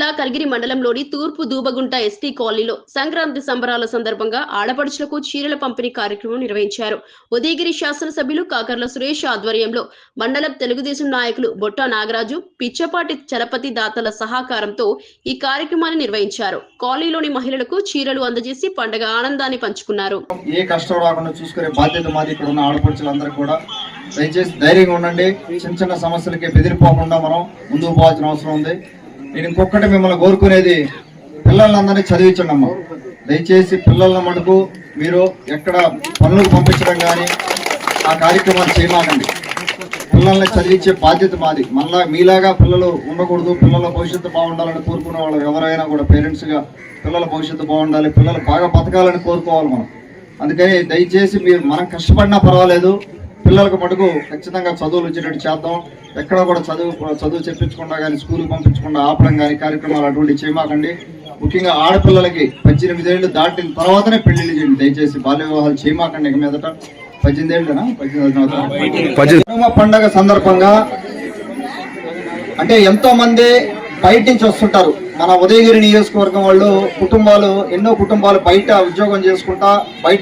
జిల్లా కల్గిరి మండలంలోని తూర్పు దూబగుంట ఎస్టీ కాలనీలో సంక్రాంతి సంబరాల సందర్భంగా ఆడపడుచులకు చీరల పంపిణీ కార్యక్రమం నిర్వహించారు. ఉదయగిరి శాసనసభ్యులు కాకర్ల సురేష్ ఆధ్వర్యంలో మండలం తెలుగుదేశం నాయకులు బొట్టా నాగరాజు, పిచ్చపాటి చలపతి దాతల సహకారంతో ఈ కార్యక్రమాన్ని నిర్వహించారు. కాలనీలోని మహిళలకు చీరలు అందజేసి పండుగ ఆనందాన్ని పంచుకున్నారు. ఏ కష్టం రాకుండా చూసుకునే బాధ్యత మాది. ఇక్కడ ఉన్న ఆడపడుచులందరూ కూడా దయచేసి ధైర్యంగా ఉండండి. చిన్న చిన్న సమస్యలకి బెదిరిపోకుండా మనం ముందుకు పోవాల్సిన అవసరం ఉంది. నేను ఇంకొకటి మిమ్మల్ని కోరుకునేది, పిల్లలందరినీ చదివించండి అమ్మ. దయచేసి పిల్లల మటుకు మీరు ఎక్కడ పనులకు పంపించడం కానీ ఆ కార్యక్రమాలు చేయమాకండి. పిల్లల్ని చదివించే బాధ్యత మాది. మళ్ళా మీలాగా పిల్లలు ఉండకూడదు, పిల్లల భవిష్యత్తు బాగుండాలని కోరుకునే వాళ్ళు ఎవరైనా కూడా పేరెంట్స్గా పిల్లల భవిష్యత్తు బాగుండాలి, పిల్లలు బాగా బతకాలని కోరుకోవాలి మనం. అందుకని దయచేసి మీరు మనం కష్టపడినా పర్వాలేదు, పిల్లలకు మటుకు ఖచ్చితంగా చదువులు వచ్చేటట్టు చేద్దాం. ఎక్కడ కూడా చదువు చెప్పించకుండా కానీ స్కూల్కి పంపించకుండా ఆపడం కానీ కార్యక్రమాలు అటువంటి చేయమాకండి. ముఖ్యంగా ఆడపిల్లలకి 18 ఏళ్ళు దాటిన తర్వాతనే పెళ్లిళ్ళు చేయండి. దయచేసి బాల్య వివాహాలు చేయమాకండి. ఇక మీదట 18 ఏళ్ళనా 18 పండగ సందర్భంగా అంటే ఎంతో మంది బయట నుంచి వస్తుంటారు. మన ఉదయగిరి నియోజకవర్గం వాళ్ళు ఎన్నో కుటుంబాలు బయట ఉద్యోగం చేసుకుంటా బయట